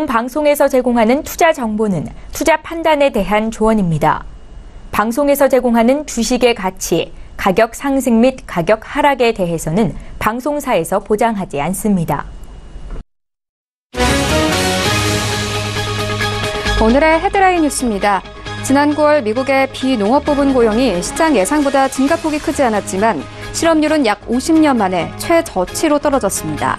방송에서 제공하는 투자 정보는 투자 판단에 대한 조언입니다. 방송에서 제공하는 주식의 가치, 가격 상승 및 가격 하락에 대해서는 방송사에서 보장하지 않습니다. 오늘의 헤드라인 뉴스입니다. 지난 9월 미국의 비농업 부분 고용이 시장 예상보다 증가폭이 크지 않았지만 실업률은 약 50년 만에 최저치로 떨어졌습니다.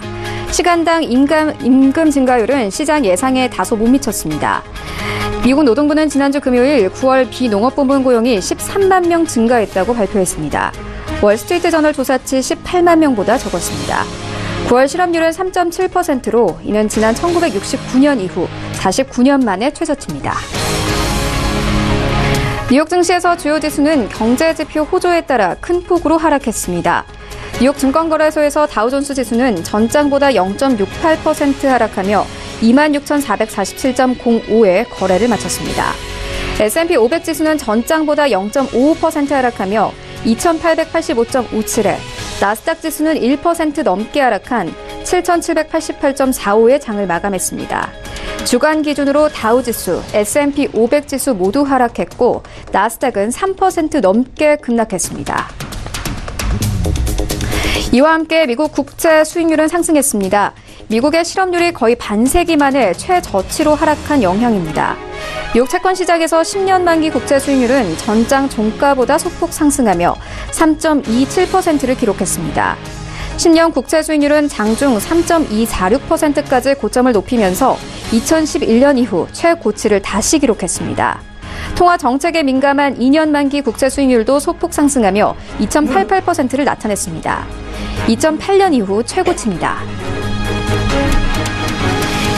시간당 임금 증가율은 시장 예상에 다소 못 미쳤습니다. 미국 노동부는 지난주 금요일 9월 비농업 부분 고용이 13만 명 증가했다고 발표했습니다. 월스트리트저널 조사치 18만 명보다 적었습니다. 9월 실업률은 3.7%로 이는 지난 1969년 이후 49년 만에 최저치입니다. 뉴욕 증시에서 주요 지수는 경제지표 호조에 따라 큰 폭으로 하락했습니다. 뉴욕 증권거래소에서 다우존스 지수는 전장보다 0.68% 하락하며 26,447.05에 거래를 마쳤습니다. S&P 500 지수는 전장보다 0.55% 하락하며 2,885.57에, 나스닥 지수는 1% 넘게 하락한 7,788.45의 장을 마감했습니다. 주간 기준으로 다우지수, S&P 500 지수 모두 하락했고 나스닥은 3% 넘게 급락했습니다. 이와 함께 미국 국채 수익률은 상승했습니다. 미국의 실업률이 거의 반세기 만에 최저치로 하락한 영향입니다. 미국 채권 시장에서 10년 만기 국채 수익률은 전장 종가보다 소폭 상승하며 3.27%를 기록했습니다. 10년 국채 수익률은 장중 3.246%까지 고점을 높이면서 2011년 이후 최고치를 다시 기록했습니다. 통화 정책에 민감한 2년 만기 국채 수익률도 소폭 상승하며 2.88%를 나타냈습니다. 2008년 이후 최고치입니다.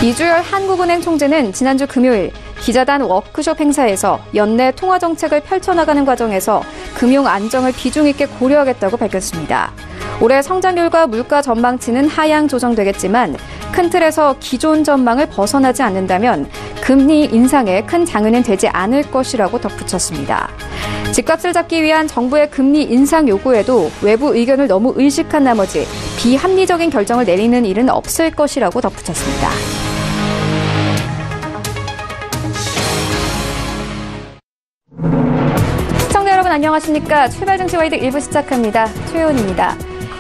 이주열 한국은행 총재는 지난주 금요일 기자단 워크숍 행사에서 연내 통화 정책을 펼쳐나가는 과정에서 금융 안정을 비중 있게 고려하겠다고 밝혔습니다. 올해 성장률과 물가 전망치는 하향 조정되겠지만 큰 틀에서 기존 전망을 벗어나지 않는다면 금리 인상에 큰 장애는 되지 않을 것이라고 덧붙였습니다. 집값을 잡기 위한 정부의 금리 인상 요구에도 외부 의견을 너무 의식한 나머지 비합리적인 결정을 내리는 일은 없을 것이라고 덧붙였습니다. 시청자 여러분 안녕하십니까? 출발 증시 와이드 1부 시작합니다. 최혜원입니다.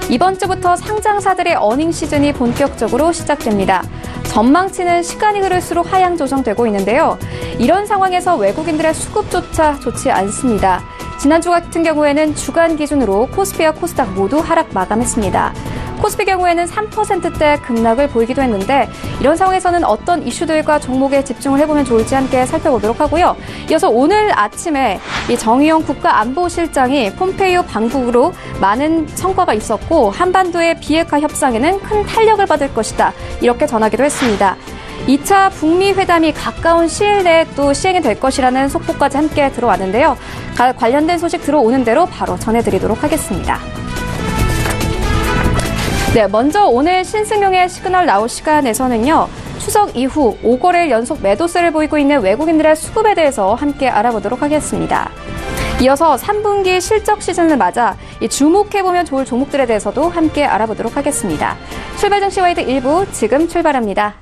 이번 주부터 상장사들의 어닝 시즌이 본격적으로 시작됩니다. 전망치는 시간이 흐를수록 하향 조정되고 있는데요. 이런 상황에서 외국인들의 수급조차 좋지 않습니다. 지난주 같은 경우에는 주간 기준으로 코스피와 코스닥 모두 하락 마감했습니다. 코스피 경우에는 3%대 급락을 보이기도 했는데 이런 상황에서는 어떤 이슈들과 종목에 집중을 해보면 좋을지 함께 살펴보도록 하고요. 이어서 오늘 아침에 이 정의용 국가안보실장이 폼페이오 방북으로 많은 성과가 있었고 한반도의 비핵화 협상에는 큰 탄력을 받을 것이다. 이렇게 전하기도 했습니다. 2차 북미 회담이 가까운 시일 내에 또 시행이 될 것이라는 속보까지 함께 들어왔는데요. 관련된 소식 들어오는 대로 바로 전해드리도록 하겠습니다. 네, 먼저 오늘 신승용의 시그널 나올 시간에서는요. 추석 이후 5거래일 연속 매도세를 보이고 있는 외국인들의 수급에 대해서 함께 알아보도록 하겠습니다. 이어서 3분기 실적 시즌을 맞아 주목해보면 좋을 종목들에 대해서도 함께 알아보도록 하겠습니다. 출발 증시 와이드 1부 지금 출발합니다.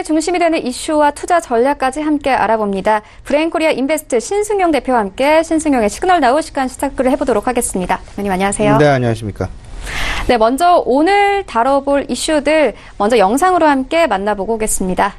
중심이 되는 이슈와 투자 전략까지 함께 알아봅니다. 브레인코리아 인베스트 신승용 대표와 함께 신승용의 시그널 나우 시간 시작을 해보도록 하겠습니다. 대표님 안녕하세요. 네, 안녕하십니까. 네, 먼저 오늘 다뤄볼 이슈들 먼저 영상으로 함께 만나보고 오겠습니다.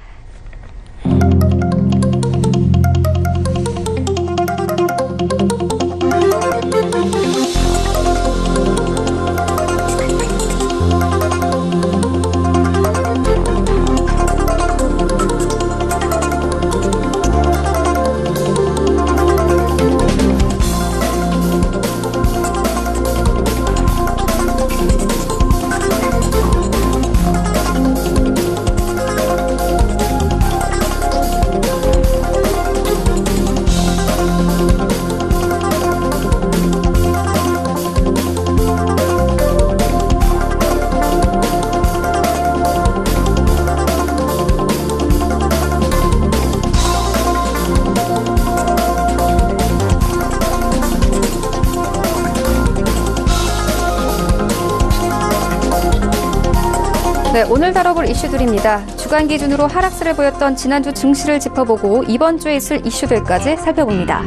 네, 오늘 다뤄볼 이슈들입니다. 주간 기준으로 하락세를 보였던 지난주 증시를 짚어보고 이번 주에 있을 이슈들까지 살펴봅니다.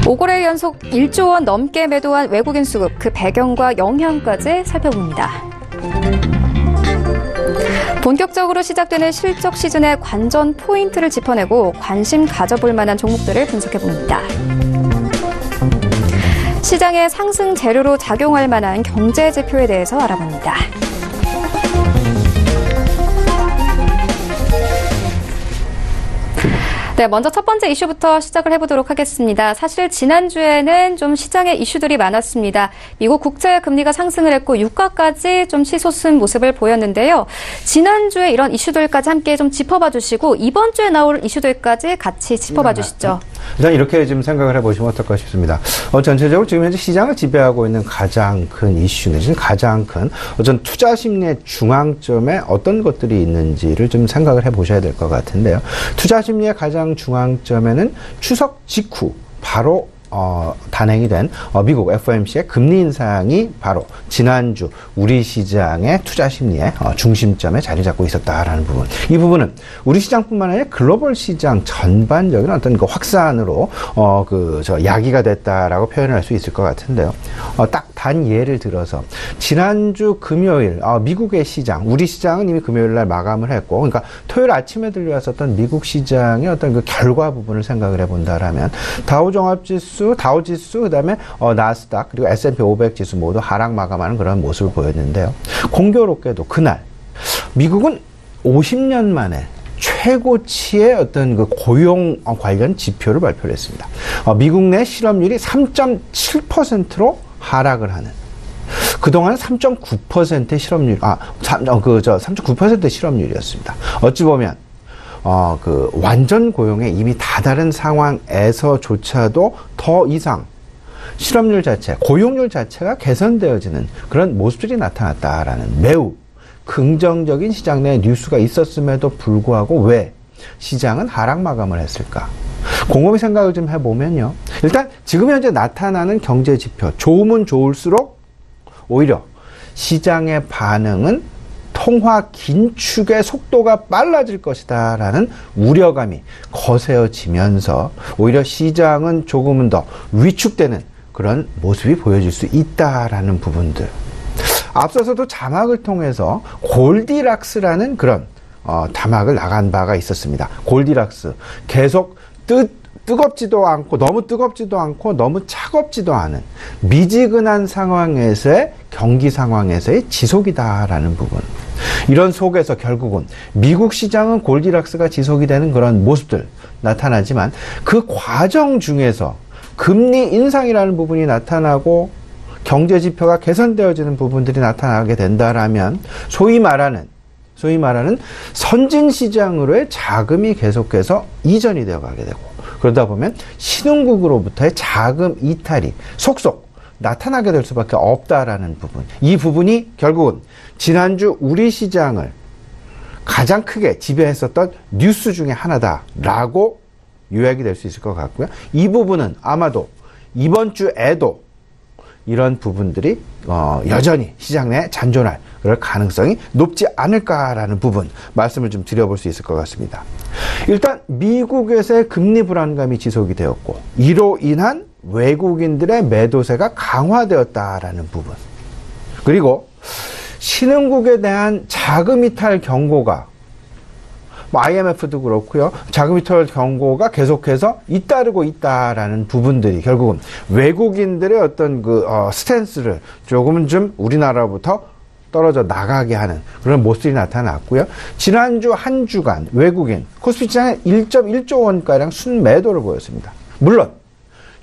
5거래 연속 1조 원 넘게 매도한 외국인 수급, 그 배경과 영향까지 살펴봅니다. 본격적으로 시작되는 실적 시즌의 관전 포인트를 짚어내고 관심 가져볼 만한 종목들을 분석해봅니다. 시장의 상승 재료로 작용할 만한 경제 지표에 대해서 알아봅니다. 네, 먼저 첫 번째 이슈부터 시작을 해보도록 하겠습니다. 사실 지난주에는 좀 시장의 이슈들이 많았습니다. 미국 국채 금리가 상승을 했고 유가까지 좀 치솟은 모습을 보였는데요. 지난주에 이런 이슈들까지 함께 좀 짚어봐 주시고 이번 주에 나올 이슈들까지 같이 짚어봐 주시죠. 일단 이렇게 좀 생각을 해보시면 어떨까 싶습니다. 전체적으로 지금 현재 시장을 지배하고 있는 가장 큰 이슈 내지는 가장 큰 어떤 투자 심리의 중앙점에 어떤 것들이 있는지를 좀 생각을 해보셔야 될 것 같은데요. 투자 심리의 가장 중앙점에는 추석 직후 바로 단행이 된 미국 FOMC의 금리 인상이 바로 지난주 우리 시장의 투자 심리의 중심점에 자리 잡고 있었다라는 부분. 이 부분은 우리 시장뿐만 아니라 글로벌 시장 전반적인 어떤 그 확산으로 야기가 됐다라고 표현을 할 수 있을 것 같은데요. 딱 단 예를 들어서 지난주 금요일 미국의 시장, 우리 시장은 이미 금요일 날 마감을 했고, 그러니까 토요일 아침에 들려왔었던 미국 시장의 어떤 그 결과 부분을 생각을 해본다라면 다우 종합지수, 다우지수, 그다음에 나스닥 그리고 S&P 500 지수 모두 하락 마감하는 그런 모습을 보였는데요. 공교롭게도 그날 미국은 50년 만에 최고치의 어떤 그 고용 관련 지표를 발표를 했습니다. 미국 내 실업률이 3.7%로 하락을 하는. 그동안은 3.9%의 실업률, 3.9%의 실업률이었습니다. 어찌 보면 완전 고용에 이미 다다른 상황에서조차도 더 이상 실업률 자체, 고용률 자체가 개선되어지는 그런 모습들이 나타났다라는 매우 긍정적인 시장 내 뉴스가 있었음에도 불구하고 왜 시장은 하락 마감을 했을까? 곰곰이 생각을 좀 해보면요. 일단 지금 현재 나타나는 경제 지표, 좋으면 좋을수록 오히려 시장의 반응은 통화 긴축의 속도가 빨라질 것이다 라는 우려감이 거세어지면서 오히려 시장은 조금은 더 위축되는 그런 모습이 보여질 수 있다라는 부분들. 앞서서도 자막을 통해서 골디락스라는 그런 자막을 나간 바가 있었습니다. 골디락스. 계속 뜨겁지도 않고 너무 뜨겁지도 않고 너무 차갑지도 않은 미지근한 상황에서의 경기 상황에서의 지속이다라는 부분. 이런 속에서 결국은 미국 시장은 골디락스가 지속이 되는 그런 모습들 나타나지만 그 과정 중에서 금리 인상이라는 부분이 나타나고 경제 지표가 개선되어지는 부분들이 나타나게 된다라면 소위 말하는 선진 시장으로의 자금이 계속해서 이전이 되어 가게 되고, 그러다 보면 신흥국으로부터의 자금 이탈이 속속 나타나게 될 수밖에 없다라는 부분. 이 부분이 결국은 지난주 우리 시장을 가장 크게 지배했었던 뉴스 중에 하나다라고 요약이 될 수 있을 것 같고요. 이 부분은 아마도 이번 주에도 이런 부분들이 여전히 시장 내에 잔존할 그럴 가능성이 높지 않을까라는 부분 말씀을 좀 드려볼 수 있을 것 같습니다. 일단 미국에서의 금리 불안감이 지속이 되었고 이로 인한 외국인들의 매도세가 강화되었다라는 부분, 그리고 신흥국에 대한 자금 이탈 경고가 IMF도 그렇고요. 자금 이탈 경고가 계속해서 잇따르고 있다라는 부분들이 결국은 외국인들의 어떤 스탠스를 조금은 좀 우리나라부터 떨어져 나가게 하는 그런 모습이 나타났고요. 지난주 한 주간 외국인 코스피 시장에 1.1조 원가량 순매도를 보였습니다. 물론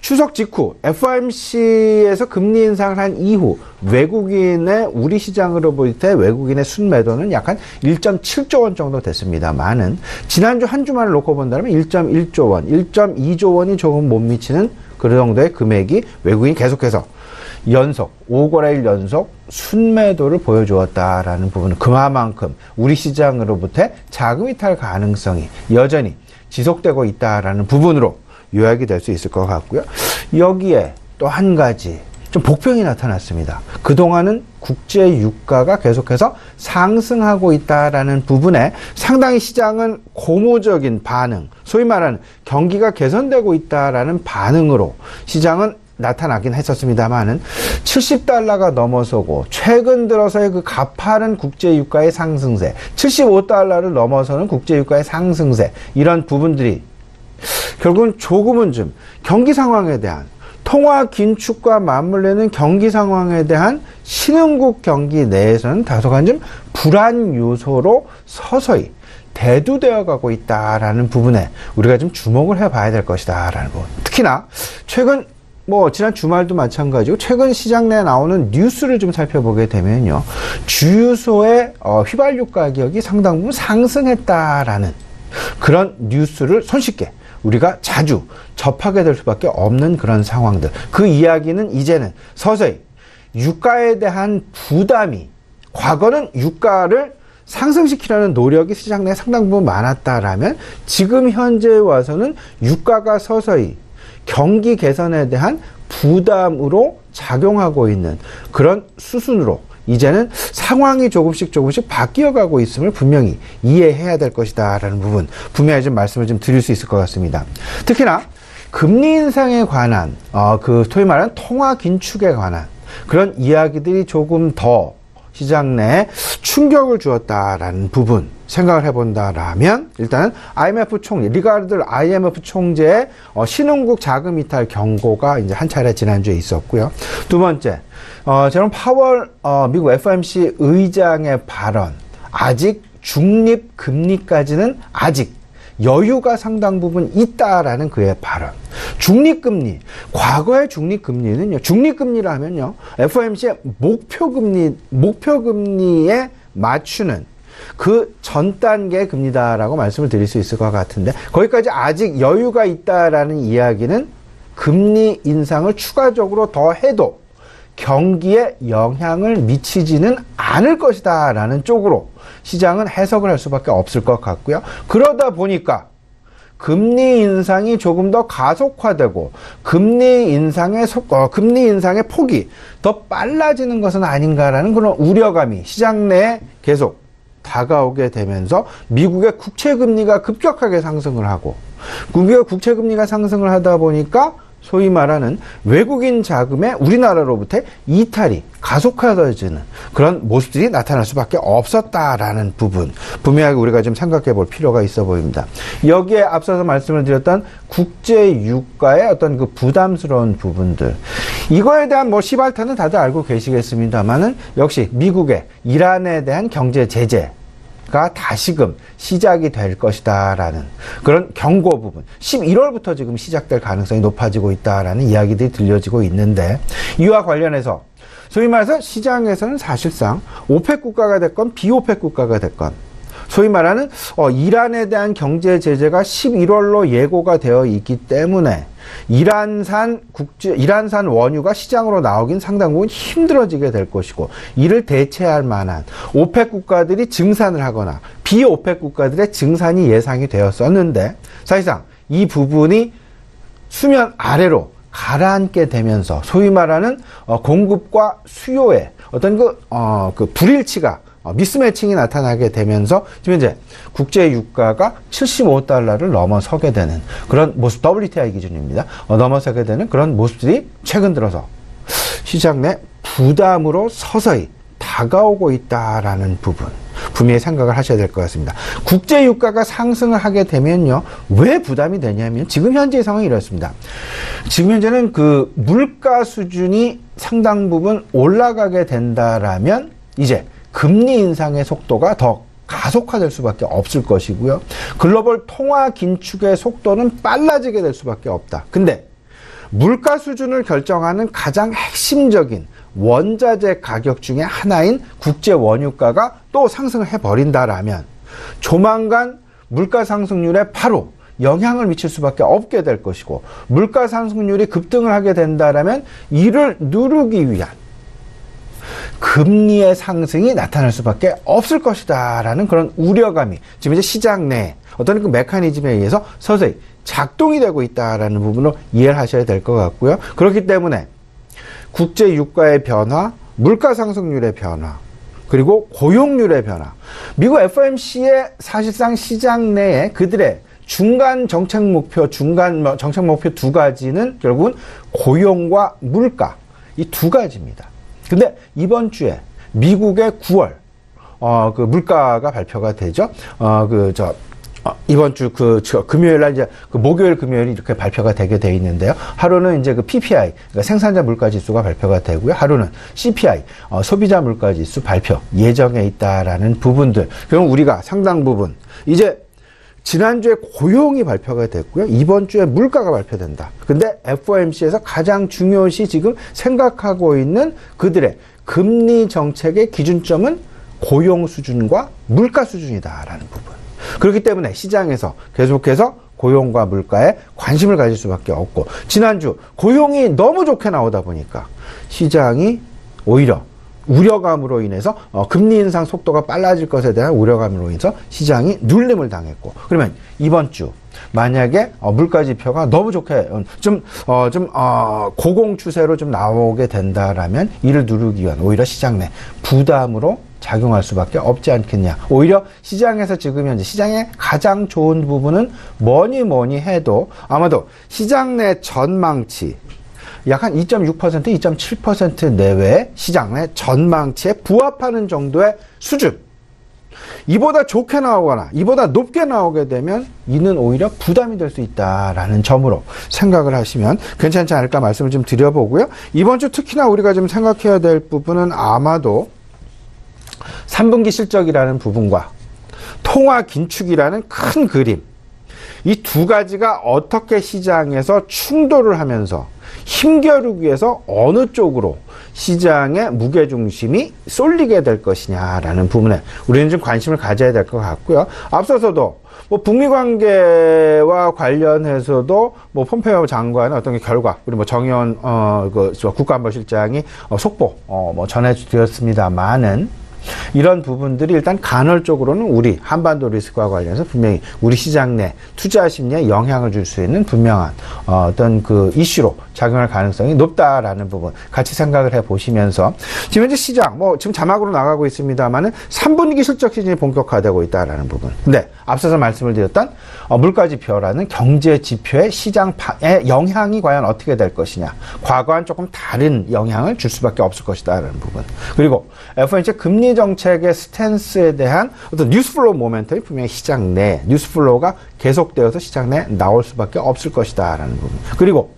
추석 직후 FOMC에서 금리 인상을 한 이후 외국인의 우리 시장으로 볼 때 외국인의 순매도는 약 한 1.7조 원 정도 됐습니다만은 지난주 한 주만을 놓고 본다면 1.1조 원, 1.2조 원이 조금 못 미치는 그 정도의 금액이 외국인이 계속해서 5거래일 연속 순매도를 보여주었다라는 부분은 그만큼 우리 시장으로부터 자금 이탈 가능성이 여전히 지속되고 있다라는 부분으로 요약이 될 수 있을 것 같고요. 여기에 또 한 가지 좀 복병이 나타났습니다. 그동안은 국제 유가가 계속해서 상승하고 있다라는 부분에 상당히 시장은 고무적인 반응, 소위 말하는 경기가 개선되고 있다라는 반응으로 시장은 나타나긴 했었습니다만은 70달러가 넘어서고 최근 들어서의 그 가파른 국제 유가의 상승세, 75달러를 넘어서는 국제 유가의 상승세, 이런 부분들이 결국은 조금은 좀 경기 상황에 대한 통화 긴축과 맞물리는 경기 상황에 대한 신흥국 경기 내에서는 다소간 좀 불안 요소로 서서히 대두되어 가고 있다라는 부분에 우리가 좀 주목을 해봐야 될 것이다라는 부분. 특히나 최근 지난 주말도 마찬가지고 최근 시장 내에 나오는 뉴스를 좀 살펴보게 되면요, 주유소의 휘발유 가격이 상당 부분 상승했다라는 그런 뉴스를 손쉽게 우리가 자주 접하게 될 수밖에 없는 그런 상황들. 그 이야기는 이제는 서서히 유가에 대한 부담이, 과거는 유가를 상승시키려는 노력이 시장 내에 상당 부분 많았다라면 지금 현재에 와서는 유가가 서서히 경기 개선에 대한 부담으로 작용하고 있는 그런 수순으로 이제는 상황이 조금씩 바뀌어가고 있음을 분명히 이해해야 될 것이다라는 부분 분명히 좀 말씀을 좀 드릴 수 있을 것 같습니다. 특히나 금리 인상에 관한 소위 말하는 통화 긴축에 관한 그런 이야기들이 조금 더 시장 내에 충격을 주었다라는 부분 생각을 해본다라면 일단은 IMF 총리, 리가르드 IMF 총재의 신흥국 자금 이탈 경고가 이제 한 차례 지난주에 있었고요. 두 번째, 제롬 파월 미국 FOMC 의장의 발언, 아직 중립 금리까지는 아직 여유가 상당 부분 있다라는 그의 발언. 중립금리, 과거의 중립금리는요, 중립금리라면요, FOMC의 목표금리에 맞추는 그 전 단계의 금리다라고 말씀을 드릴 수 있을 것 같은데, 거기까지 아직 여유가 있다라는 이야기는 금리 인상을 추가적으로 더 해도 경기에 영향을 미치지는 않을 것이다 라는 쪽으로 시장은 해석을 할 수밖에 없을 것 같고요. 그러다 보니까 금리 인상이 조금 더 가속화되고 금리 인상의 폭이 더 빨라지는 것은 아닌가라는 그런 우려감이 시장 내에 계속 다가오게 되면서 미국의 국채금리가 급격하게 상승을 하고, 미국의 국채금리가 상승을 하다 보니까 소위 말하는 외국인 자금의 우리나라로부터 이탈이 가속화되어지는 그런 모습들이 나타날 수밖에 없었다라는 부분 분명하게 우리가 좀 생각해 볼 필요가 있어 보입니다. 여기에 앞서서 말씀을 드렸던 국제 유가의 어떤 그 부담스러운 부분들, 이거에 대한 시발탄은 다들 알고 계시겠습니다만은 역시 미국의 이란에 대한 경제 제재 가 다시금 시작이 될 것이다라는 그런 경고 부분, 11월부터 지금 시작될 가능성이 높아지고 있다라는 이야기들이 들려지고 있는데, 이와 관련해서 소위 말해서 시장에서는 사실상 오펙 국가가 됐건 비오펙 국가가 됐건 소위 말하는 이란에 대한 경제 제재가 11월로 예고가 되어 있기 때문에 이란산 원유가 시장으로 나오긴 상당 부분 힘들어지게 될 것이고, 이를 대체할 만한 오펙 국가들이 증산을 하거나 비오펙 국가들의 증산이 예상이 되었었는데, 사실상 이 부분이 수면 아래로 가라앉게 되면서 소위 말하는 공급과 수요의 어떤 그 불일치가 미스매칭이 나타나게 되면서 지금 이제 국제 유가가 75달러를 넘어서게 되는 그런 모습, WTI 기준입니다. 넘어서게 되는 그런 모습들이 최근 들어서 시장 내 부담으로 서서히 다가오고 있다라는 부분 분명히 생각을 하셔야 될 것 같습니다. 국제 유가가 상승을 하게 되면요, 왜 부담이 되냐면 지금 현재의 상황이 이렇습니다. 지금 현재는 그 물가 수준이 상당 부분 올라가게 된다라면 이제 금리 인상의 속도가 더 가속화될 수밖에 없을 것이고요. 글로벌 통화 긴축의 속도는 빨라지게 될 수밖에 없다. 근데 물가 수준을 결정하는 가장 핵심적인 원자재 가격 중에 하나인 국제 원유가가 또 상승을 해버린다라면 조만간 물가 상승률에 바로 영향을 미칠 수밖에 없게 될 것이고, 물가 상승률이 급등을 하게 된다라면 이를 누르기 위한 금리의 상승이 나타날 수밖에 없을 것이다라는 그런 우려감이 지금 이제 시장 내 어떤 그 메커니즘에 의해서 서서히 작동이 되고 있다라는 부분으로 이해를 하셔야 될 것 같고요. 그렇기 때문에 국제 유가의 변화, 물가 상승률의 변화, 그리고 고용률의 변화, 미국 FOMC의 사실상 시장 내에 그들의 중간 정책 목표 두 가지는 결국은 고용과 물가, 이 두 가지입니다. 근데 이번 주에 미국의 9월 그 물가가 발표가 되죠. 이번 주 금요일 날 이제 목요일 금요일이 이렇게 발표가 되게 돼 있는데요. 하루는 이제 그 PPI, 그러니까 생산자 물가 지수가 발표가 되고요. 하루는 CPI, 소비자 물가 지수 발표 예정에 있다라는 부분들. 그럼 우리가 상당 부분 이제 지난주에 고용이 발표가 됐고요. 이번 주에 물가가 발표된다. 근데 FOMC에서 가장 중요시 지금 생각하고 있는 그들의 금리 정책의 기준점은 고용 수준과 물가 수준이다라는 부분. 그렇기 때문에 시장에서 계속해서 고용과 물가에 관심을 가질 수밖에 없고, 지난주 고용이 너무 좋게 나오다 보니까 시장이 오히려 우려감으로 인해서 금리 인상 속도가 빨라질 것에 대한 우려감으로 인해서 시장이 눌림을 당했고, 그러면 이번 주 만약에 물가 지표가 너무 좋게 고공 추세로 좀 나오게 된다라면 이를 누르기 위한 오히려 시장 내 부담으로 작용할 수밖에 없지 않겠냐. 오히려 시장에서 지금 현재 시장의 가장 좋은 부분은 뭐니 해도 아마도 시장 내 전망치 약 한 2.6%, 2.7% 내외의 시장 내 전망치에 부합하는 정도의 수준, 이보다 좋게 나오거나 이보다 높게 나오게 되면 이는 오히려 부담이 될 수 있다라는 점으로 생각을 하시면 괜찮지 않을까 말씀을 좀 드려보고요. 이번 주 특히나 우리가 좀 생각해야 될 부분은 아마도 3분기 실적이라는 부분과 통화 긴축이라는 큰 그림, 이 두 가지가 어떻게 시장에서 충돌을 하면서 힘겨루기 위해서 어느 쪽으로 시장의 무게중심이 쏠리게 될 것이냐라는 부분에 우리는 좀 관심을 가져야 될 것 같고요. 앞서서도 북미 관계와 관련해서도 폼페이오 장관의 어떤 결과, 우리 정의원 국가안보실장이 속보 전해드렸습니다만은, 이런 부분들이 일단 간헐적으로는 우리 한반도 리스크와 관련해서 분명히 우리 시장 내 투자 심리에 영향을 줄 수 있는 분명한 어떤 그 이슈로 작용할 가능성이 높다라는 부분 같이 생각을 해 보시면서, 지금 현재 시장 지금 자막으로 나가고 있습니다만은 3분기 실적 시즌이 본격화되고 있다라는 부분. 근데 앞서서 말씀을 드렸던 물가 지표라는 경제 지표의 시장에 영향이 과연 어떻게 될 것이냐, 과거와는 조금 다른 영향을 줄 수밖에 없을 것이다라는 부분. 그리고 FOMC 금리 정책의 스탠스에 대한 어떤 뉴스플로우 모멘텀이 분명히 시장 내 뉴스플로우가 계속되어서 시장 내에 나올 수밖에 없을 것이다라는 부분. 그리고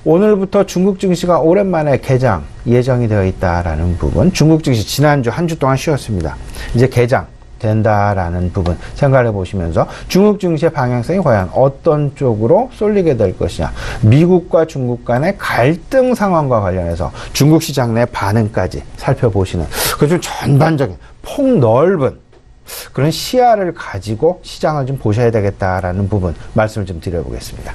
오늘부터 중국 증시가 오랜만에 개장 예정이 되어 있다라는 부분. 중국 증시 지난주 한 주 동안 쉬었습니다. 이제 개장 된다라는 부분 생각해 보시면서 중국 증시의 방향성이 과연 어떤 쪽으로 쏠리게 될 것이냐, 미국과 중국 간의 갈등 상황과 관련해서 중국 시장 내 반응까지 살펴보시는, 그 좀 전반적인 폭넓은 그런 시야를 가지고 시장을 좀 보셔야 되겠다라는 부분 말씀을 좀 드려보겠습니다.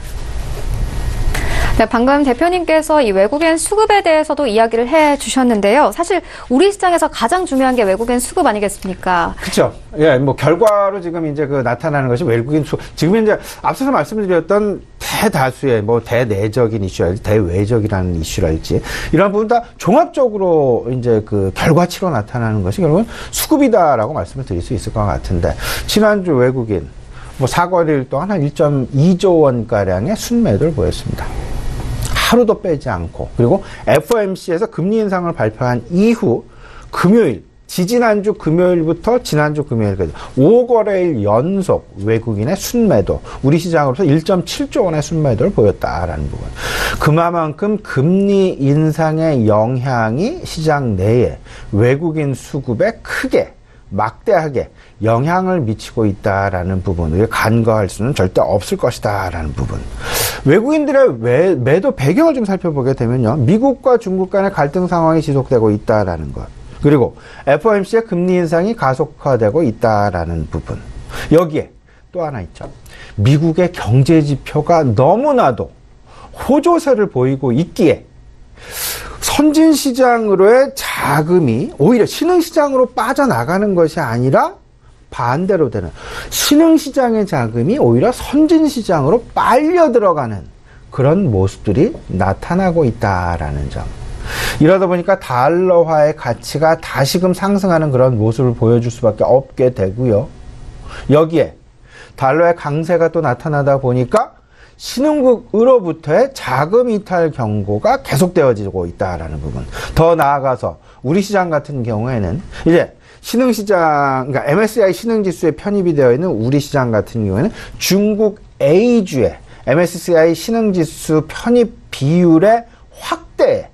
네, 방금 대표님께서 이 외국인 수급에 대해서도 이야기를 해 주셨는데요. 사실 우리 시장에서 가장 중요한 게 외국인 수급 아니겠습니까? 그렇죠. 예, 결과로 지금 이제 나타나는 것이 외국인 수급. 지금 이제 앞서서 말씀드렸던 대다수의 뭐 대내적인 이슈랄지 대외적이라는 이슈랄지 이런 부분 다 종합적으로 이제 그 결과치로 나타나는 것이 결국은 수급이다라고 말씀을 드릴 수 있을 것 같은데 지난주 외국인 뭐 사거리일 동안 한 1.2조 원가량의 순매도를 보였습니다. 하루도 빼지 않고 그리고 FOMC에서 금리 인상을 발표한 이후 금요일 지지난주 금요일부터 지난주 금요일까지 5거래일 연속 외국인의 순매도, 우리 시장으로서 1.7조 원의 순매도를 보였다라는 부분. 그만큼 금리 인상의 영향이 시장 내에 외국인 수급에 크게 막대하게 영향을 미치고 있다라는 부분을 간과할 수는 절대 없을 것이다라는 부분. 외국인들의 매도 배경을 좀 살펴보게 되면요. 미국과 중국 간의 갈등 상황이 지속되고 있다라는 것. 그리고 FOMC의 금리 인상이 가속화되고 있다라는 부분. 여기에 또 하나 있죠. 미국의 경제 지표가 너무나도 호조세를 보이고 있기에 선진 시장으로의 자금이 오히려 신흥 시장으로 빠져나가는 것이 아니라 반대로 되는 신흥 시장의 자금이 오히려 선진 시장으로 빨려 들어가는 그런 모습들이 나타나고 있다라는 점. 이러다 보니까 달러화의 가치가 다시금 상승하는 그런 모습을 보여줄 수밖에 없게 되고요. 여기에 달러의 강세가 또 나타나다 보니까 신흥국으로부터의 자금 이탈 경고가 계속되어지고 있다라는 부분. 더 나아가서 우리 시장 같은 경우에는 이제 신흥시장, 그러니까 MSCI 신흥지수에 편입이 되어 있는 우리 시장 같은 경우에는 중국 A주의 MSCI 신흥지수 편입 비율의 확대에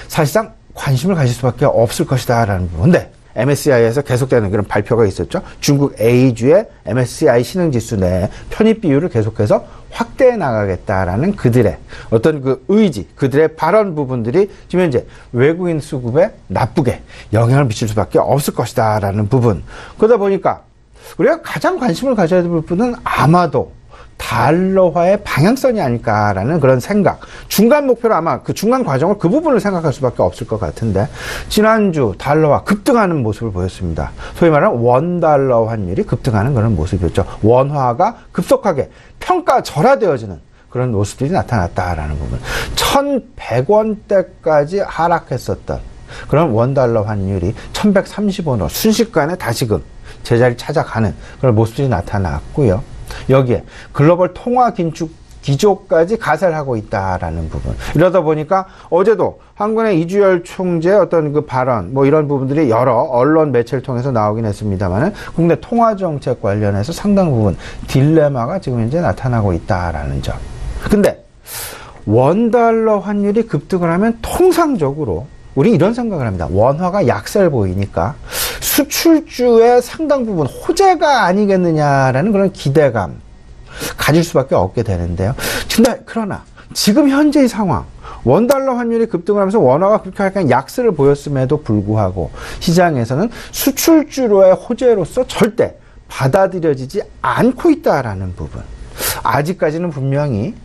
사실상 관심을 가질 수밖에 없을 것이다라는 부분인데 MSCI에서 계속되는 그런 발표가 있었죠. 중국 A주의 MSCI 신흥지수 내 편입 비율을 계속해서 확대해 나가겠다라는 그들의 어떤 그 의지, 그들의 발언 부분들이 지금 현재 외국인 수급에 나쁘게 영향을 미칠 수밖에 없을 것이다라는 부분. 그러다 보니까 우리가 가장 관심을 가져야 될 부분은 아마도 달러화의 방향성이 아닐까라는 그런 생각. 중간 목표로 아마 그 중간 과정을 그 부분을 생각할 수밖에 없을 것 같은데 지난주 달러화 급등하는 모습을 보였습니다. 소위 말하는 원달러 환율이 급등하는 그런 모습이었죠. 원화가 급속하게 평가절하되어지는 그런 모습들이 나타났다라는 부분. 1,100원대까지 하락했었던 그런 원달러 환율이 1,130원으로 순식간에 다시금 제자리 찾아가는 그런 모습들이 나타났고요. 여기에 글로벌 통화 긴축 기조까지 가세를 하고 있다라는 부분. 이러다 보니까 어제도 한국의 이주열 총재의 어떤 그 발언, 뭐 이런 부분들이 여러 언론 매체를 통해서 나오긴 했습니다만은 국내 통화 정책 관련해서 상당 부분 딜레마가 지금 현재 나타나고 있다라는 점. 근데 원달러 환율이 급등을 하면 통상적으로 우리 이런 생각을 합니다. 원화가 약세를 보이니까 수출주의 상당 부분 호재가 아니겠느냐라는 그런 기대감 가질 수밖에 없게 되는데요. 근데 그러나 지금 현재의 상황, 원달러 환율이 급등을 하면서 원화가 그렇게 약간 약세를 보였음에도 불구하고 시장에서는 수출주로의 호재로서 절대 받아들여지지 않고 있다라는 부분. 아직까지는 분명히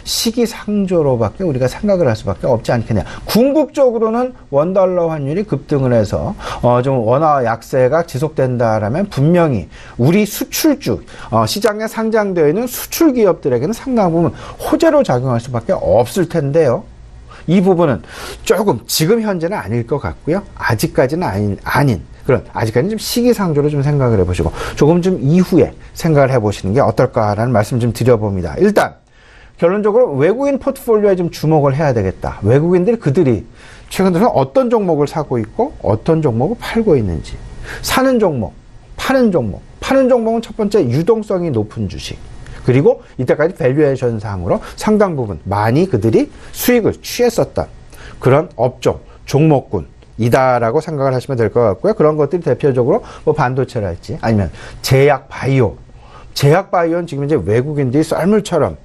시기상조로밖에 우리가 생각을 할 수밖에 없지 않겠냐. 궁극적으로는 원달러 환율이 급등을 해서 좀 원화 약세가 지속된다라면 분명히 우리 수출주 시장에 상장되어 있는 수출 기업들에게는 상당 부분 호재로 작용할 수밖에 없을 텐데요. 이 부분은 조금 지금 현재는 아닐 것 같고요. 아직까지는 아닌 그런 아직까지는 좀 시기상조로 좀 생각을 해보시고 조금 좀 이후에 생각을 해보시는 게 어떨까라는 말씀 좀 드려봅니다. 일단 결론적으로 외국인 포트폴리오에 좀 주목을 해야 되겠다. 외국인들이 그들이 최근 들어서 어떤 종목을 사고 있고 어떤 종목을 팔고 있는지. 사는 종목, 파는 종목. 파는 종목은 첫 번째 유동성이 높은 주식. 그리고 이때까지 밸류에이션 상으로 상당 부분 많이 그들이 수익을 취했었던 그런 업종, 종목군. 이다라고 생각을 하시면 될 것 같고요. 그런 것들이 대표적으로 뭐 반도체랄지 아니면 제약 바이오. 제약 바이오는 지금 이제 외국인들이 썰물처럼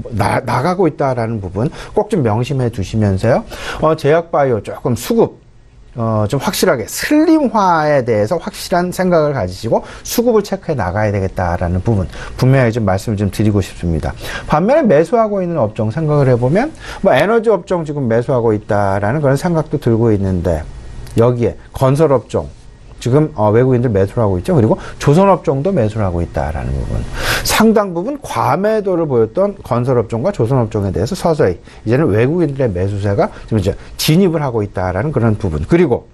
나가고 있다라는 부분 꼭 좀 명심해 두시면서요. 제약바이오 조금 수급 좀 확실하게 슬림화에 대해서 확실한 생각을 가지시고 수급을 체크해 나가야 되겠다라는 부분 분명히 좀 말씀을 좀 드리고 싶습니다. 반면에 매수하고 있는 업종 생각을 해보면 뭐 에너지 업종 지금 매수하고 있다라는 그런 생각도 들고 있는데 여기에 건설업종 지금 외국인들 매수를 하고 있죠. 그리고 조선업종도 매수를 하고 있다라는 부분. 상당 부분 과매도를 보였던 건설업종과 조선업종에 대해서 서서히 이제는 외국인들의 매수세가 지금 이제 진입을 하고 있다라는 그런 부분. 그리고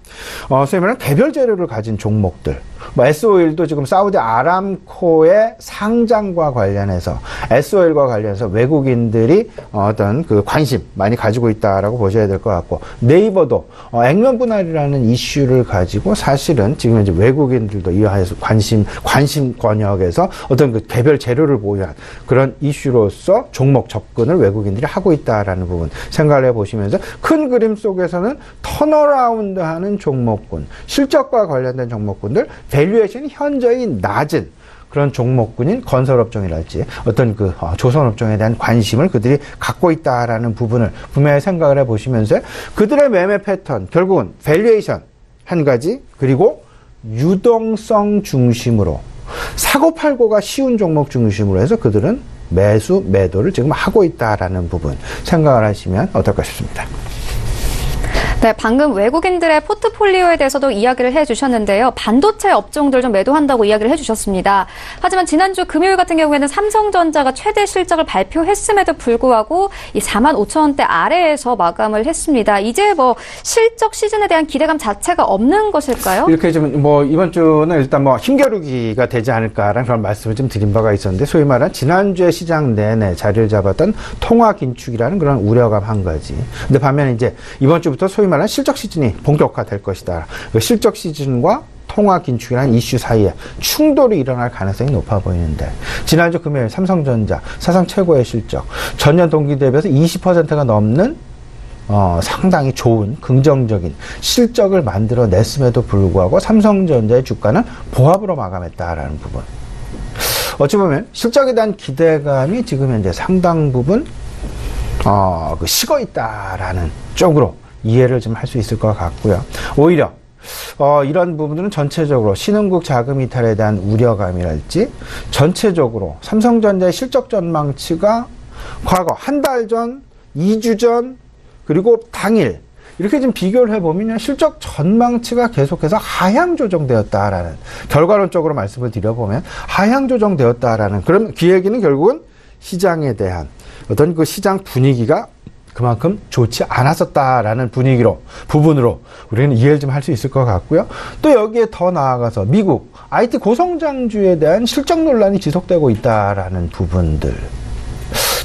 소위 말하는 개별 재료를 가진 종목들, 뭐 S-오일도 지금 사우디 아람코의 상장과 관련해서 S-오일과 관련해서 외국인들이 어떤 그 관심 많이 가지고 있다라고 보셔야 될 것 같고, 네이버도 액면 분할이라는 이슈를 가지고 사실은 지금 이제 외국인들도 이와해서 관심 권역에서 어떤 그 개별 재료를 보유한 그런 이슈로서 종목 접근을 외국인들이 하고 있다라는 부분 생각을 해보시면서, 큰 그림 속에서는 턴어라운드하는 종목군, 실적과 관련된 종목군들, 밸류에이션이 현저히 낮은 그런 종목군인 건설업종이랄지 어떤 그 조선업종에 대한 관심을 그들이 갖고 있다라는 부분을 분명히 생각을 해보시면서, 그들의 매매 패턴 결국은 밸류에이션 한 가지, 그리고 유동성 중심으로 사고팔고가 쉬운 종목 중심으로 해서 그들은 매도를 지금 하고 있다라는 부분 생각을 하시면 어떨까 싶습니다. 네, 방금 외국인들의 포트폴리오에 대해서도 이야기를 해주셨는데요. 반도체 업종들 좀 매도한다고 이야기를 해주셨습니다. 하지만 지난주 금요일 같은 경우에는 삼성전자가 최대 실적을 발표했음에도 불구하고 이 45,000원대 아래에서 마감을 했습니다. 이제 뭐 실적 시즌에 대한 기대감 자체가 없는 것일까요? 이렇게 좀 뭐 이번 주는 일단 뭐 힘겨루기가 되지 않을까라는 그런 말씀을 좀 드린 바가 있었는데, 소위 말하는 지난주에 시장 내내 자리를 잡았던 통화 긴축이라는 그런 우려감 한 가지. 근데 반면에 이제 이번 주부터 소위 말하는 실적 시즌이 본격화될 것이다. 그 실적 시즌과 통화 긴축이라는 이슈 사이에 충돌이 일어날 가능성이 높아 보이는데, 지난주 금요일 삼성전자 사상 최고의 실적, 전년 동기 대비해서 20%가 넘는 상당히 좋은 긍정적인 실적을 만들어냈음에도 불구하고 삼성전자의 주가는 보합으로 마감했다라는 부분. 어찌 보면 실적에 대한 기대감이 지금 현재 상당 부분 식어 있다라는 쪽으로 이해를 좀 할 수 있을 것 같고요. 오히려 이런 부분들은 전체적으로 신흥국 자금 이탈에 대한 우려감이랄지, 전체적으로 삼성전자의 실적 전망치가 과거 한 달 전, 2주 전, 그리고 당일 이렇게 좀 비교를 해보면 실적 전망치가 계속해서 하향 조정되었다라는, 결과론적으로 말씀을 드려보면 하향 조정되었다라는 그런 얘기는 결국은 시장에 대한 어떤 그 시장 분위기가 그만큼 좋지 않았었다라는 부분으로 우리는 이해를 좀 할 수 있을 것 같고요. 또 여기에 더 나아가서 미국 IT 고성장주에 대한 실적 논란이 지속되고 있다라는 부분들,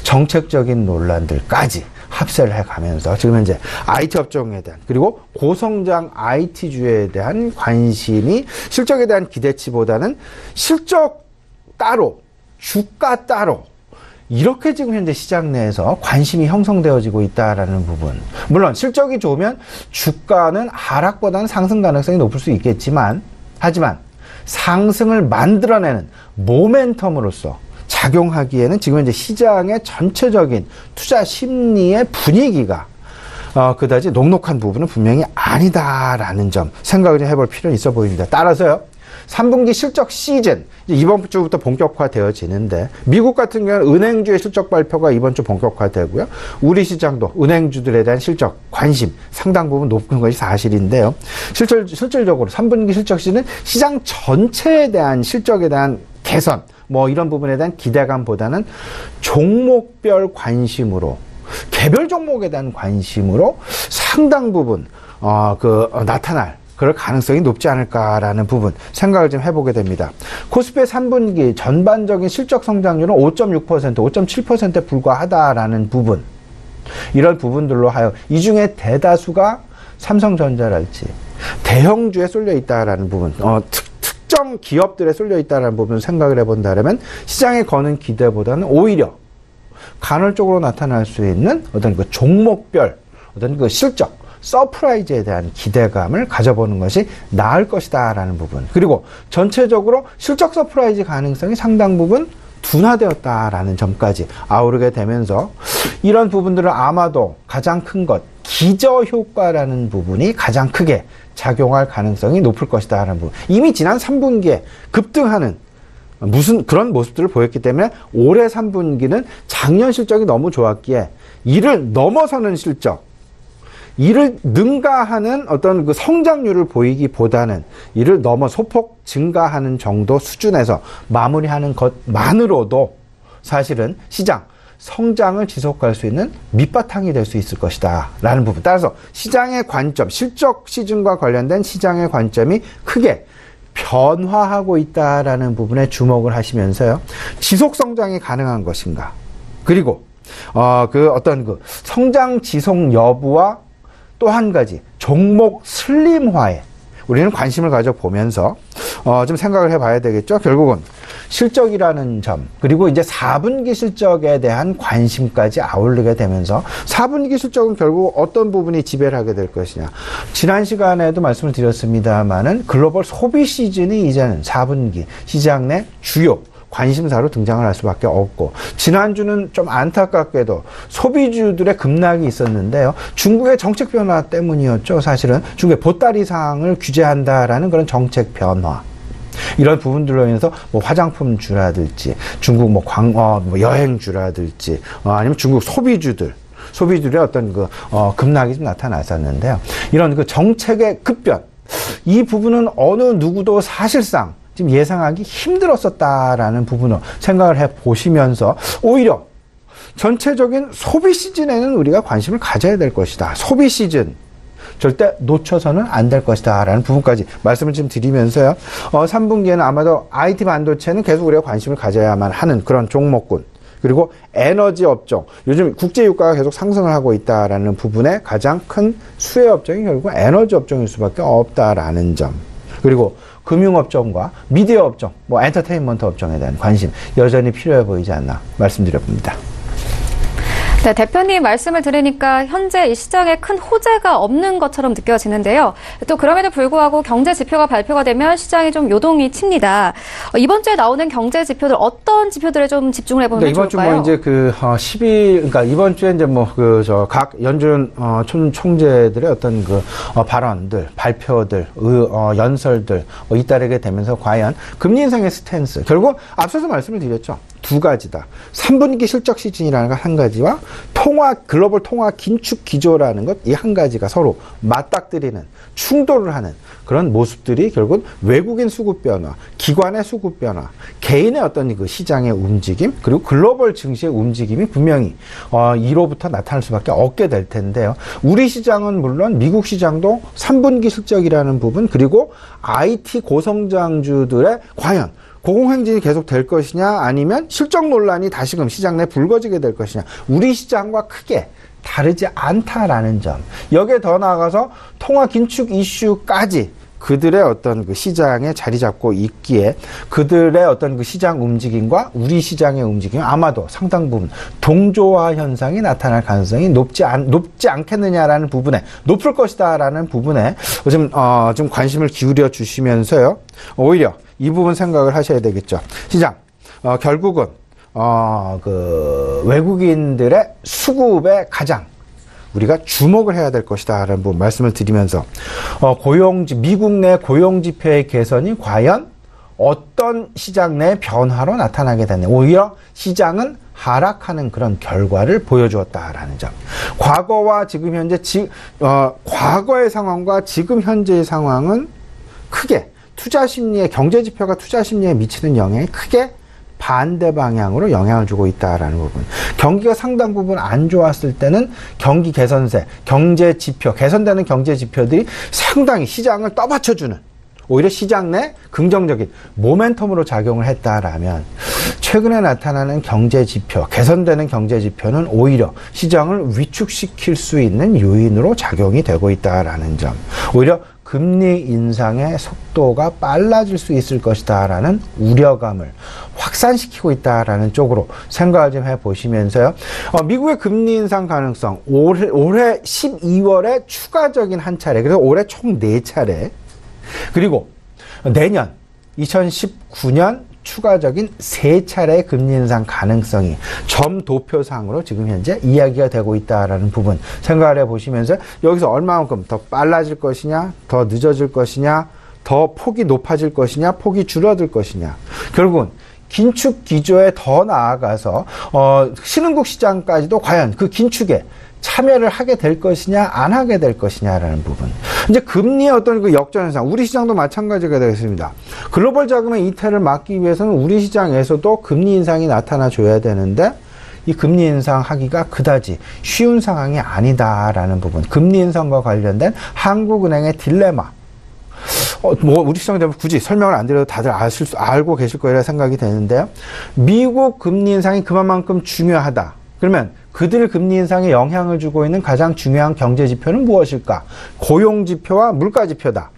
정책적인 논란들까지 합세를 해가면서 지금 현재 IT 업종에 대한, 그리고 고성장 IT주에 대한 관심이 실적에 대한 기대치보다는 실적 따로, 주가 따로, 이렇게 지금 현재 시장 내에서 관심이 형성되어지고 있다라는 부분. 물론 실적이 좋으면 주가는 하락보다는 상승 가능성이 높을 수 있겠지만, 하지만 상승을 만들어내는 모멘텀으로서 작용하기에는 지금 현재 시장의 전체적인 투자 심리의 분위기가 그다지 녹록한 부분은 분명히 아니다라는 점 생각을 좀 해볼 필요는 있어 보입니다. 따라서요, 3분기 실적 시즌, 이번 주부터 본격화되어지는데, 미국 같은 경우는 은행주의 실적 발표가 이번 주 본격화되고요. 우리 시장도 은행주들에 대한 실적 관심 상당 부분 높은 것이 사실인데요. 실질적으로 3분기 실적 시즌은 시장 전체에 대한 실적에 대한 개선, 뭐 이런 부분에 대한 기대감보다는 종목별 관심으로, 개별 종목에 대한 관심으로 상당 부분 나타날 그럴 가능성이 높지 않을까라는 부분 생각을 좀 해보게 됩니다. 코스피의 3분기 전반적인 실적 성장률은 5.6%, 5.7%에 불과하다라는 부분, 이런 부분들로 하여 이 중에 대다수가 삼성전자랄지 대형주에 쏠려 있다라는 부분, 특정 기업들에 쏠려 있다라는 부분 생각을 해본다면, 시장에 거는 기대보다는 오히려 간헐적으로 나타날 수 있는 어떤 그 종목별 어떤 그 실적, 서프라이즈에 대한 기대감을 가져보는 것이 나을 것이다라는 부분, 그리고 전체적으로 실적 서프라이즈 가능성이 상당 부분 둔화되었다라는 점까지 아우르게 되면서, 이런 부분들은 아마도 가장 큰 것, 기저효과라는 부분이 가장 크게 작용할 가능성이 높을 것이다라는 부분. 이미 지난 3분기에 급등하는 그런 모습들을 보였기 때문에 올해 3분기는 작년 실적이 너무 좋았기에 이를 넘어서는 실적, 이를 능가하는 어떤 그 성장률을 보이기보다는 이를 넘어 소폭 증가하는 정도 수준에서 마무리하는 것만으로도 사실은 시장 성장을 지속할 수 있는 밑바탕이 될 수 있을 것이다 라는 부분. 따라서 시장의 관점, 실적 시즌과 관련된 시장의 관점이 크게 변화하고 있다라는 부분에 주목을 하시면서요. 지속 성장이 가능한 것인가? 그리고 그 어떤 그 성장 지속 여부와 또 한 가지 종목 슬림화에 우리는 관심을 가져보면서 좀 생각을 해봐야 되겠죠. 결국은 실적이라는 점, 그리고 이제 4분기 실적에 대한 관심까지 아울리게 되면서 4분기 실적은 결국 어떤 부분이 지배를 하게 될 것이냐. 지난 시간에도 말씀을 드렸습니다만은 글로벌 소비 시즌이 이제는 4분기 시장 내 주요 관심사로 등장을 할 수밖에 없고, 지난주는 좀 안타깝게도 소비주들의 급락이 있었는데요. 중국의 정책 변화 때문이었죠. 사실은 중국의 보따리상을 규제한다라는 그런 정책 변화. 이런 부분들로 인해서 뭐 화장품주라든지 중국 뭐 여행주라든지 아니면 중국 소비주들의 어떤 그 급락이 좀 나타났었는데요. 이런 그 정책의 급변, 이 부분은 어느 누구도 사실상 지금 예상하기 힘들었었다라는 부분을 생각을 해 보시면서 오히려 전체적인 소비 시즌에는 우리가 관심을 가져야 될 것이다. 소비 시즌 절대 놓쳐서는 안 될 것이다 라는 부분까지 말씀을 좀 드리면서요. 3분기에는 아마도 IT 반도체는 계속 우리가 관심을 가져야만 하는 그런 종목군, 그리고 에너지 업종, 요즘 국제 유가가 계속 상승을 하고 있다라는 부분에 가장 큰 수혜 업종이 결국 에너지 업종일 수밖에 없다라는 점, 그리고 금융업종과 미디어 업종, 뭐 엔터테인먼트 업종에 대한 관심 여전히 필요해 보이지 않나 말씀드려봅니다. 네, 대표님 말씀을 들으니까 현재 이 시장에 큰 호재가 없는 것처럼 느껴지는데요. 또 그럼에도 불구하고 경제 지표가 발표가 되면 시장이 좀 요동이 칩니다. 이번 주에 나오는 경제 지표들 어떤 지표들에 좀 집중을 해보면 이번 좋을까요? 주 뭐 이제 그 10일, 그러니까 이번 주에 이제 뭐 그 각 연준 총재들의 어떤 그 발언들, 발표들, 연설들 잇따르게 되면서 과연 금리 인상의 스탠스, 결국 앞서서 말씀을 드렸죠. 두 가지다. 3분기 실적 시즌이라는 것 한 가지와 글로벌 통화 긴축 기조라는 것 이 한 가지가 서로 맞닥뜨리는, 충돌을 하는 그런 모습들이 결국 외국인 수급 변화, 기관의 수급 변화, 개인의 어떤 그 시장의 움직임, 그리고 글로벌 증시의 움직임이 분명히 이로부터 나타날 수밖에 없게 될 텐데요. 우리 시장은 물론 미국 시장도 3분기 실적이라는 부분, 그리고 IT 고성장주들의 과연 고공행진이 계속 될 것이냐, 아니면 실적 논란이 다시금 시장 내 불거지게 될 것이냐, 우리 시장과 크게 다르지 않다라는 점, 여기에 더 나아가서 통화 긴축 이슈까지 그들의 어떤 그 시장에 자리 잡고 있기에 그들의 어떤 그 시장 움직임과 우리 시장의 움직임 아마도 상당 부분 동조화 현상이 나타날 가능성이 높지 않겠느냐라는 부분에, 높을 것이다라는 부분에 좀 관심을 기울여 주시면서요. 오히려 이 부분 생각을 하셔야 되겠죠. 시장 결국은 그 외국인들의 수급에 가장 우리가 주목을 해야 될 것이다라는 부분 말씀을 드리면서 미국 내 고용 지표의 개선이 과연 어떤 시장 내 변화로 나타나게 되냐, 오히려 시장은 하락하는 그런 결과를 보여주었다라는 점. 과거와 지금 현재 과거의 상황과 지금 현재의 상황은 크게 투자 심리에, 경제 지표가 투자 심리에 미치는 영향이 크게 반대 방향으로 영향을 주고 있다라는 부분. 경기가 상당 부분 안 좋았을 때는 경기 개선세, 경제 지표, 개선되는 경제 지표들이 상당히 시장을 떠받쳐주는, 오히려 시장 내 긍정적인 모멘텀으로 작용을 했다라면, 최근에 나타나는 경제 지표, 개선되는 경제 지표는 오히려 시장을 위축시킬 수 있는 요인으로 작용이 되고 있다라는 점. 오히려 금리 인상의 속도가 빨라질 수 있을 것이다라는 우려감을 확산시키고 있다라는 쪽으로 생각을 좀 해보시면서요. 미국의 금리 인상 가능성, 올해 12월에 추가적인 한 차례, 그래서 올해 총 4차례, 그리고 내년 2019년 추가적인 3차례의 금리 인상 가능성이 점도표상으로 지금 현재 이야기가 되고 있다라는 부분 생각을 해보시면서, 여기서 얼마만큼 더 빨라질 것이냐, 더 늦어질 것이냐, 더 폭이 높아질 것이냐, 폭이 줄어들 것이냐, 결국은 긴축 기조에 더 나아가서 신흥국 시장까지도 과연 그 긴축에 참여를 하게 될 것이냐, 안 하게 될 것이냐라는 부분. 이제 금리의 어떤 그 역전현상, 우리 시장도 마찬가지가 되겠습니다. 글로벌 자금의 이탈을 막기 위해서는 우리 시장에서도 금리 인상이 나타나 줘야 되는데, 이 금리 인상하기가 그다지 쉬운 상황이 아니다라는 부분. 금리 인상과 관련된 한국은행의 딜레마. 우리 시장 되면 굳이 설명을 안 드려도 다들 알고 계실 거라 생각이 되는데요. 미국 금리 인상이 그만큼 중요하다. 그러면 그들 금리 인상에 영향을 주고 있는 가장 중요한 경제 지표는 무엇일까? 고용 지표와 물가 지표다.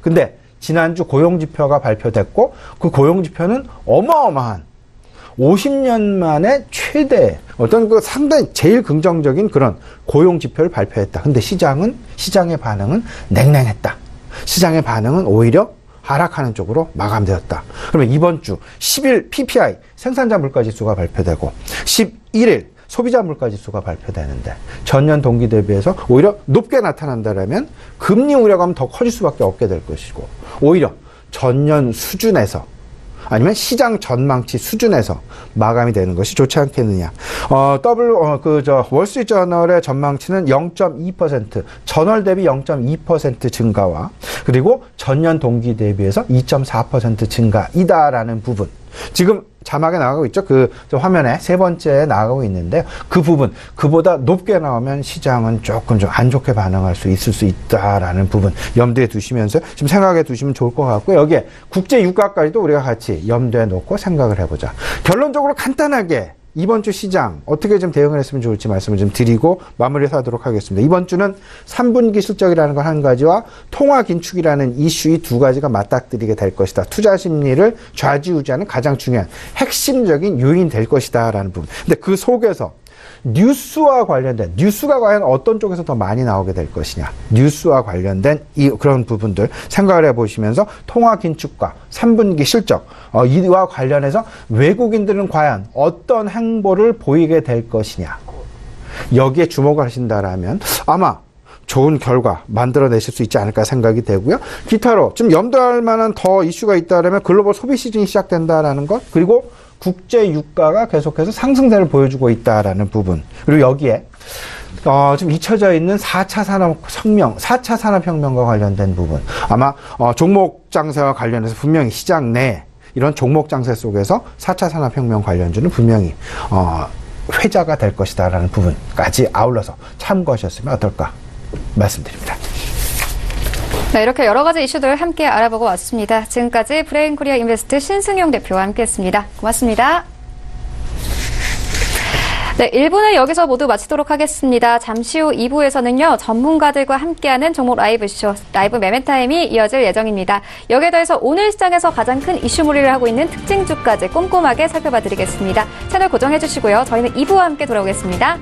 근데 지난주 고용 지표가 발표됐고 그 고용 지표는 어마어마한 50년 만에 최대 어떤 그 상당히 제일 긍정적인 그런 고용 지표를 발표했다. 근데 시장의 반응은 냉랭했다. 시장의 반응은 오히려 하락하는 쪽으로 마감되었다. 그러면 이번 주 10일 PPI 생산자 물가 지수가 발표되고 11일 소비자 물가 지수가 발표되는데 전년 동기 대비해서 오히려 높게 나타난다라면 금리 우려감은 더 커질 수밖에 없게 될 것이고 오히려 전년 수준에서 아니면 시장 전망치 수준에서 마감이 되는 것이 좋지 않겠느냐. 월스트리트저널의 전망치는 0.2%, 전월 대비 0.2% 증가와 그리고 전년 동기 대비해서 2.4% 증가이다라는 부분. 지금 자막에 나가고 있죠. 그 화면에 세 번째에 나가고 있는데 그 부분, 그보다 높게 나오면 시장은 조금 좀 안 좋게 반응할 수 있을 수 있다라는 부분 염두에 두시면서 좀 생각해 두시면 좋을 것 같고 여기에 국제 유가까지도 우리가 같이 염두에 놓고 생각을 해보자. 결론적으로 간단하게 이번 주 시장 어떻게 좀 대응을 했으면 좋을지 말씀을 좀 드리고 마무리를 하도록 하겠습니다. 이번 주는 3분기 실적이라는 것 한 가지와 통화 긴축이라는 이슈 이 두 가지가 맞닥뜨리게 될 것이다. 투자 심리를 좌지우지하는 가장 중요한 핵심적인 요인 될 것이다 라는 부분. 근데 그 속에서 뉴스가 과연 어떤 쪽에서 더 많이 나오게 될 것이냐. 뉴스와 관련된 그런 부분들 생각을 해보시면서 통화 긴축과 3분기 실적, 이와 관련해서 외국인들은 과연 어떤 행보를 보이게 될 것이냐. 여기에 주목을 하신다라면 아마 좋은 결과 만들어내실 수 있지 않을까 생각이 되고요. 기타로 좀 염두할 만한 더 이슈가 있다면 글로벌 소비 시즌이 시작된다라는 것, 그리고 국제 유가가 계속해서 상승세를 보여주고 있다라는 부분. 그리고 여기에 좀 잊혀져 있는 4차 산업혁명과 관련된 부분. 아마 종목 장세와 관련해서 분명히 시장 내 이런 종목 장세 속에서 4차 산업혁명 관련주는 분명히 회자가 될 것이다라는 부분까지 아울러서 참고하셨으면 어떨까 말씀드립니다. 네, 이렇게 여러 가지 이슈들 함께 알아보고 왔습니다. 지금까지 브레인코리아 인베스트 신승용 대표와 함께했습니다. 고맙습니다. 네, 1부는 여기서 모두 마치도록 하겠습니다. 잠시 후 2부에서는요, 전문가들과 함께하는 종목 라이브쇼, 라이브 매매타임이 이어질 예정입니다. 여기에 더해서 오늘 시장에서 가장 큰 이슈몰이를 하고 있는 특징주까지 꼼꼼하게 살펴봐드리겠습니다. 채널 고정해주시고요. 저희는 2부와 함께 돌아오겠습니다.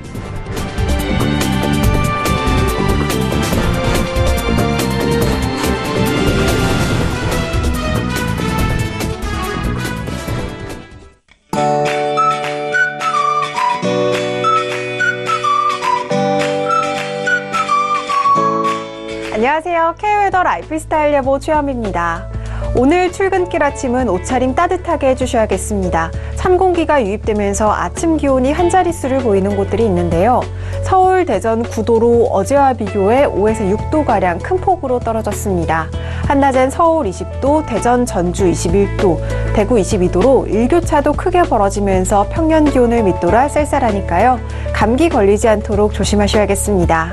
안녕하세요. K웨더 라이프스타일 예보 최현미입니다. 오늘 출근길 아침은 옷차림 따뜻하게 해주셔야겠습니다. 찬 공기가 유입되면서 아침 기온이 한 자릿수를 보이는 곳들이 있는데요. 서울, 대전 9도로 어제와 비교해 5에서 6도가량 큰 폭으로 떨어졌습니다. 한낮엔 서울 20도, 대전, 전주 21도, 대구 22도로 일교차도 크게 벌어지면서 평년 기온을 밑돌아 쌀쌀하니까요. 감기 걸리지 않도록 조심하셔야겠습니다.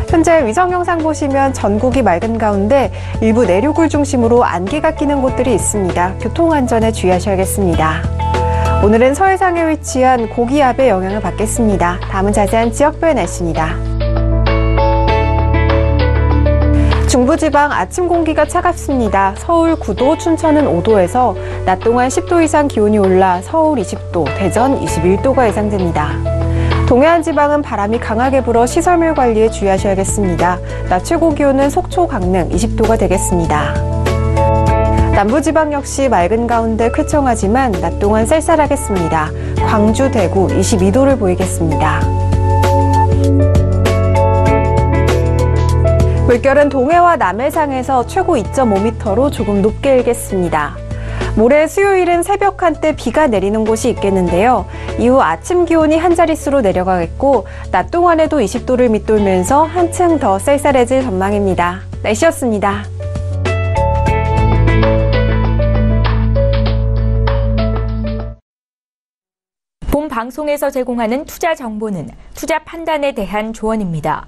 현재 위성 영상 보시면 전국이 맑은 가운데 일부 내륙을 중심으로 안개가 끼는 곳들이 있습니다. 교통안전에 주의하셔야겠습니다. 오늘은 서해상에 위치한 고기압의 영향을 받겠습니다. 다음은 자세한 지역별 날씨입니다. 중부지방 아침 공기가 차갑습니다. 서울 9도, 춘천은 5도에서 낮 동안 10도 이상 기온이 올라 서울 20도, 대전 21도가 예상됩니다. 동해안 지방은 바람이 강하게 불어 시설물 관리에 주의하셔야겠습니다. 낮 최고 기온은 속초, 강릉 20도가 되겠습니다. 남부지방 역시 맑은 가운데 쾌청하지만 낮 동안 쌀쌀하겠습니다. 광주, 대구 22도를 보이겠습니다. 물결은 동해와 남해상에서 최고 2.5m로 조금 높게 일겠습니다. 모레 수요일은 새벽 한때 비가 내리는 곳이 있겠는데요. 이후 아침 기온이 한 자릿수로 내려가겠고 낮 동안에도 20도를 밑돌면서 한층 더 쌀쌀해질 전망입니다. 날씨였습니다. 본 방송에서 제공하는 투자 정보는 투자 판단에 대한 조언입니다.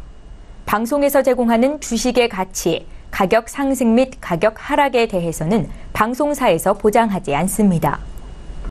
방송에서 제공하는 주식의 가치, 가격 상승 및 가격 하락에 대해서는 방송사에서 보장하지 않습니다.